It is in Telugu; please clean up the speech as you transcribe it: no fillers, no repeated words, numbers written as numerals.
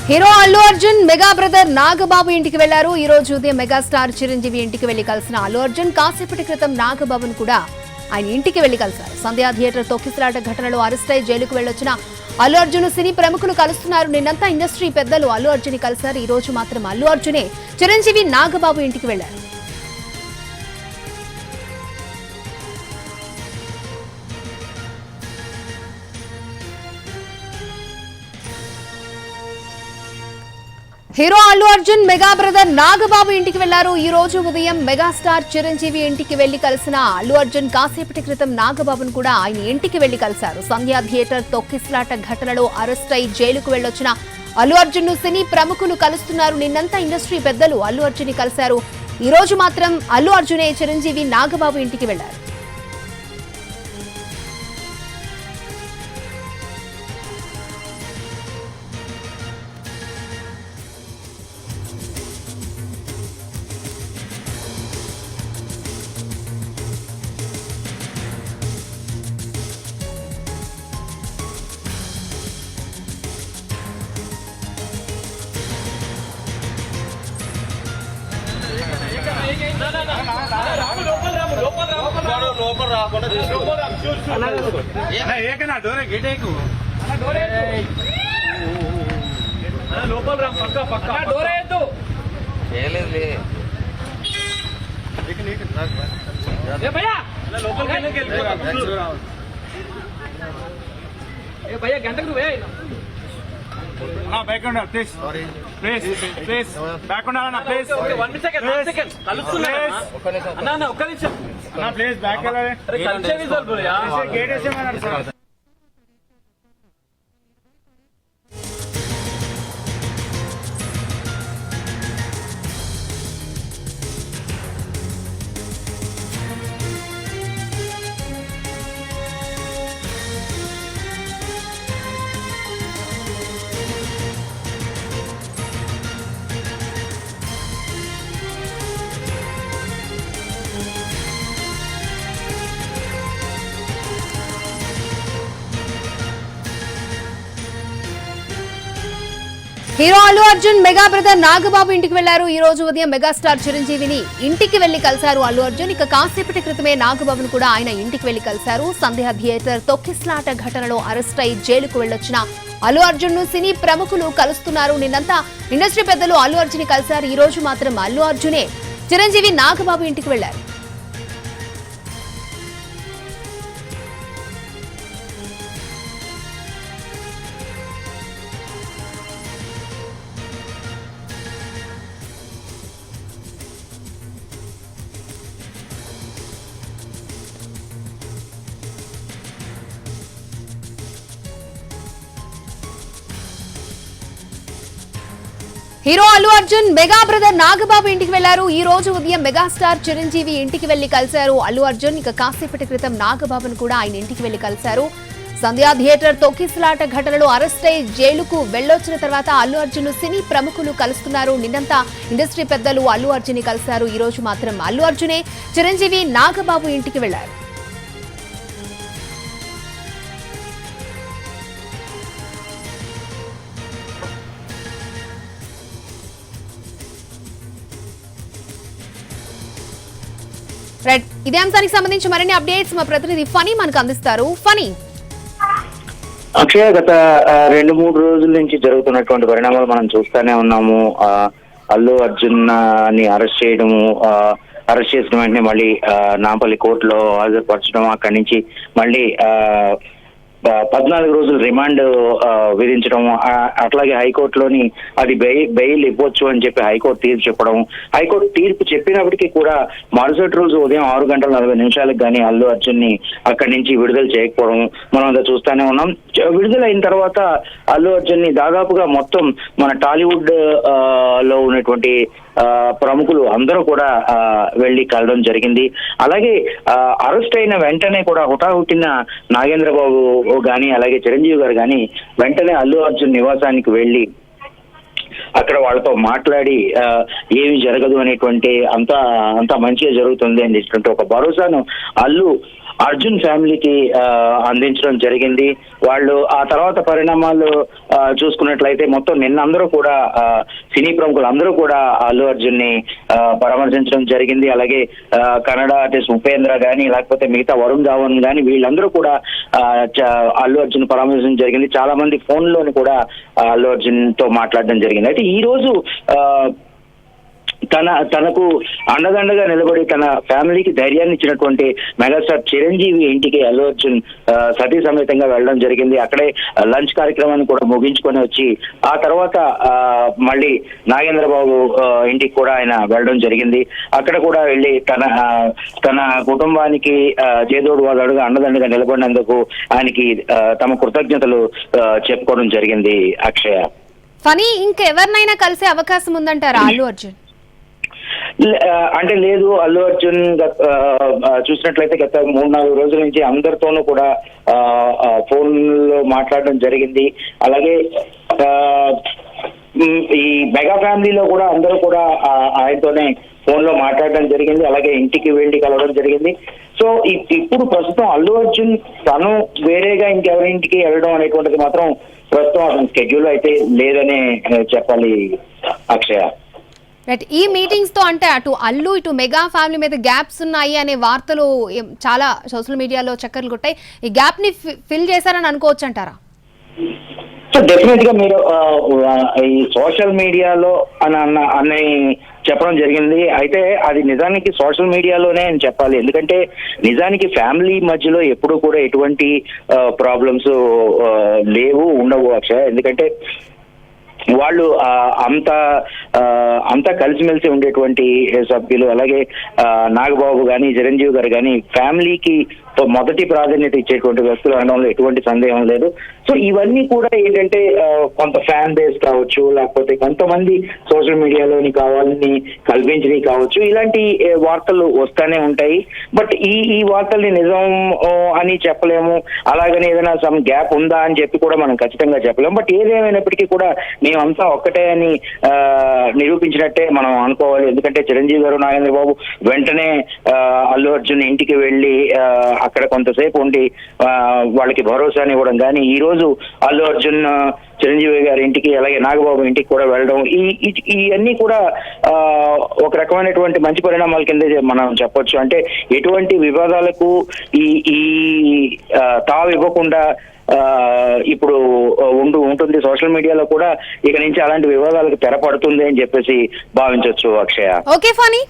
Hero Allu Arjun mega brother Nagababu ఇంటికి వెళ్లారు. ఈ రోజు ఉదయం మెగాస్టార్ చిరంజీవి ఇంటికి వెళ్లి కలిసిన అల్లు అర్జున్ కాసేపటి క్రితం నాగబాబును కూడా ఆయన ఇంటికి వెళ్లి కలిశారు. సంధ్యా థియేటర్ తొక్కిసలాట ఘటనలో అరెస్ట్ అయి జైలుకు వెళ్లొచ్చిన అల్లు అర్జున్ సినీ ప్రముఖులు కలుస్తున్నారు. నిన్నంతా ఇండస్ట్రీ పెద్దలు అల్లు అర్జున్ కలిశారు. ఈ రోజు మాత్రం అల్లు అర్జునే చిరంజీవి నాగబాబు ఇంటికి వెళ్లారు. Hero Allu Arjun mega brother Nagababu ఇంటికి వెళ్లారు. ఈ రోజు ఉదయం మెగాస్టార్ చిరంజీవి ఇంటికి వెళ్లి కలిసిన అల్లు అర్జున్ కాసేపటి క్రితం నాగబాబును కూడా ఆయన ఇంటికి వెళ్లి కలిశారు. సంధ్యా థియేటర్ తొక్కిసలాట ఘటనలో అరెస్ట్ అయి జైలుకు వెళ్లొచ్చిన అల్లు అర్జున్ ను సినీ ప్రముఖులు కలుస్తున్నారు. నిన్నంతా ఇండస్ట్రీ పెద్దలు అల్లు అర్జున్ కలిశారు. ఈ రోజు మాత్రం అల్లు అర్జునే చిరంజీవి నాగబాబు ఇంటికి వెళ్లారు. లోపల రా పక్క పక్క డోర్ వేయద్దు భయ్యా గంటకు నువ్వే బ్యాక్ ఉండాలి ప్లీజ్ ప్లీజ్ బ్యాక్ ఉండాలన్నా ప్లీజ్ 1 సెకండ్ కలుస్తున్నా అన్న ఒక్క నిమిషం అన్న ప్లీజ్ బ్యాక్ వెళ్ళాలి గేట్ వేసేమన్నారు sir. Hero Allu Arjun mega brother Nagababu ఇంటికి వెళ్లారు. ఈ రోజు ఉదయం మెగాస్టార్ చిరంజీవిని ఇంటికి వెళ్లి కలిశారు అల్లు అర్జున్. ఇక కాసేపటి క్రితమే నాగబాబును కూడా ఆయన ఇంటికి వెళ్లి కలిశారు. సంధ్యా థియేటర్ తొక్కిసలాట ఘటనలో అరెస్ట్ అయి జైలుకు వెళ్లొచ్చిన అల్లు అర్జున్ ను సినీ ప్రముఖులు కలుస్తున్నారు. నిన్నంతా ఇండస్ట్రీ పెద్దలు అల్లు అర్జున్ కలిశారు. ఈ రోజు మాత్రం అల్లు అర్జునే చిరంజీవి నాగబాబు ఇంటికి వెళ్లారు. Hero Allu Arjun mega brother Nagababu ఇంటికి వెళ్లారు. ఈ రోజు ఉదయం మెగాస్టార్ చిరంజీవి ఇంటికి వెళ్లి కలిశారు అల్లు అర్జున్. ఇక కాసేపటి క్రితం నాగబాబును కూడా ఆయన ఇంటికి వెళ్లి కలిశారు. సంధ్యా థియేటర్ తొక్కిసలాట ఘటనలో అరెస్ట్ అయి జైలుకు వెళ్లొచ్చిన తర్వాత అల్లు అర్జున్ సినీ ప్రముఖులు కలుస్తున్నారు. నిన్నంతా ఇండస్ట్రీ పెద్దలు అల్లు అర్జున్ కలిశారు. ఈ రోజు మాత్రం అల్లు అర్జునే చిరంజీవి నాగబాబు ఇంటికి వెళ్లారు. ఇదే అంశానికి సంబంధించి మరిన్ని అప్డేట్స్ మా ప్రతినిధి ఫనీ మనకు అందిస్తారు. ఫనీ, అక్షయ, గత 2-3 రోజుల నుంచి జరుగుతున్నటువంటి పరిణామాలు మనం చూస్తూనే ఉన్నాము. అల్లు అర్జున్ ని అరెస్ట్ చేయడము, అరెస్ట్ చేసిన వెంటనే మళ్ళీ నాంపల్లి కోర్టులో హాజరుపరచడం, అక్కడి నుంచి మళ్ళీ 14 రోజులు రిమాండ్ విధించడం, అట్లాగే హైకోర్టులోని అది బెయిల్ ఇవ్వచ్చు అని చెప్పి హైకోర్టు తీర్పు చెప్పడం. హైకోర్టు తీర్పు చెప్పినప్పటికీ కూడా మరుసటి రోజు ఉదయం 6:40 కానీ అల్లు అర్జున్ ని అక్కడి నుంచి విడుదల చేయకపోవడం మనం అంతా చూస్తూనే ఉన్నాం. విడుదలైన తర్వాత అల్లు అర్జున్ ని దాదాపుగా మొత్తం మన టాలీవుడ్ లో ఉన్నటువంటి ప్రముఖులు అందరూ కూడా వెళ్లి కలవడం జరిగింది. అలాగే అరెస్ట్ అయిన వెంటనే కూడా హుటాహుటిన నాగేంద్ర బాబు గాని అలాగే చిరంజీవి గారు గాని వెంటనే అల్లు అర్జున్ నివాసానికి వెళ్లి అక్కడ వాళ్ళతో మాట్లాడి ఏమి జరగదు అనేటువంటి అంతా మంచిగా జరుగుతుంది అనేటువంటి ఒక భరోసాను అల్లు అర్జున్ ఫ్యామిలీకి అందించడం జరిగింది. వాళ్ళు ఆ తర్వాత పరిణామాలు చూసుకున్నట్లయితే మొత్తం నిన్న అందరూ కూడా సినీ ప్రముఖులు అందరూ కూడా అల్లు అర్జున్ ని పరామర్శించడం జరిగింది. అలాగే కన్నడ ఆర్టిస్ట్ ఉపేంద్ర గాని లేకపోతే మిగతా వరుణ్ ధావన్ గాని వీళ్ళందరూ కూడా అల్లు అర్జున్ పరామర్శించడం జరిగింది. చాలా మంది ఫోన్ లోని కూడా అల్లు అర్జున్ తో మాట్లాడడం జరిగింది. అయితే ఈ రోజు తనకు అండదండగా నిలబడి తన ఫ్యామిలీకి ధైర్యాన్ని ఇచ్చినటువంటి మెగాస్టార్ చిరంజీవి ఇంటికి అల్లు అర్జున్ సతీ సమేతంగా వెళ్ళడం జరిగింది. అక్కడే లంచ్ కార్యక్రమాన్ని కూడా ముగించుకొని వచ్చి ఆ తర్వాత మళ్ళీ నాగేంద్రబాబు ఇంటికి కూడా ఆయన వెళ్ళడం జరిగింది. అక్కడ కూడా వెళ్ళి తన కుటుంబానికి చేదోడు వాదోడుగా అండదండగా నిలబడినందుకు ఆయనకి తమ కృతజ్ఞతలు చెప్పుకోవడం జరిగింది. అక్షయ, ఫనీ ఇంకెవరినైనా కలిసే అవకాశం ఉందంటారా అల్లు అర్జున్? అంటే లేదు, అల్లు అర్జున్ చూసినట్లయితే గత 3-4 రోజుల నుంచి అందరితోనూ కూడా ఫోన్ లో మాట్లాడడం జరిగింది. అలాగే ఈ మెగా ఫ్యామిలీలో కూడా అందరూ కూడా ఆయనతోనే ఫోన్ లో మాట్లాడడం జరిగింది. అలాగే ఇంటికి వెళ్ళి కలవడం జరిగింది. సో ఇప్పుడు ప్రస్తుతం అల్లు అర్జున్ తను వేరేగా ఇంకెవరి ఇంటికి వెళ్ళడం అనేటువంటిది మాత్రం ప్రస్తుతం అతని స్కెడ్యూల్ అయితే లేదనే చెప్పాలి అక్షయ. రైట్, ఈ మీటింగ్స్ తో అంటే అటు అల్లు ఇటు మెగా ఫ్యామిలీ మీద గ్యాప్స్ ఉన్నాయి అనే వార్తలు చాలా సోషల్ మీడియాలో చక్కర్లు కొట్టాయి. ఈ గ్యాప్ ని ఫిల్ చేశారని అనుకోవచ్చు అంటారా? సో డెఫినెట్ గా మీరు ఈ సోషల్ మీడియాలో అని చెప్పడం జరిగింది. అయితే అది నిజానికి సోషల్ మీడియాలోనే అని చెప్పాలి. ఎందుకంటే నిజానికి ఫ్యామిలీ మధ్యలో ఎప్పుడూ కూడా ఎటువంటి ప్రాబ్లమ్స్ లేవు, ఉండవు అక్షయ్. ఎందుకంటే వాళ్ళు అంతా కలిసిమెలిసి ఉండేటువంటి సభ్యులు. అలాగే నాగబాబు గాని చిరంజీవి గారు కానీ ఫ్యామిలీకి మొదటి ప్రాధాన్యత ఇచ్చేటువంటి వ్యక్తులు అనడంలో ఎటువంటి సందేహం లేదు. సో ఇవన్నీ కూడా ఏంటంటే కొంత ఫ్యాన్ బేస్ కావచ్చు, లేకపోతే కొంతమంది సోషల్ మీడియాలోని కావాలని కల్పించినవి కావచ్చు, ఇలాంటి వార్తలు వస్తానే ఉంటాయి. బట్ ఈ వార్తల్ని నిజం అని చెప్పలేము. అలాగని ఏదైనా సమ్ గ్యాప్ ఉందా అని చెప్పి కూడా మనం ఖచ్చితంగా చెప్పలేము. బట్ ఏదేమైనప్పటికీ కూడా మేమంతా ఒక్కటే అని నిరూపించినట్టే మనం అనుకోవాలి. ఎందుకంటే చిరంజీవి గారు నాగేంద్రబాబు వెంటనే అల్లు అర్జున్ ఇంటికి వెళ్ళి అక్కడ కొంతసేపు ఉండి వాళ్ళకి భరోసాని ఇవ్వడం కానీ, ఈ రోజు అల్లు అర్జున్ చిరంజీవి గారి ఇంటికి అలాగే నాగబాబు ఇంటికి కూడా వెళ్ళడం, ఇవన్నీ కూడా ఒక రకమైనటువంటి మంచి పరిణామాల కింద మనం చెప్పొచ్చు. అంటే ఎటువంటి వివాదాలకు ఈ తావు ఇవ్వకుండా ఇప్పుడు ఉంటుంది. సోషల్ మీడియాలో కూడా ఇక నుంచి అలాంటి వివాదాలకు తెరపడుతుంది అని చెప్పేసి భావించవచ్చు అక్షయ. Okay funny.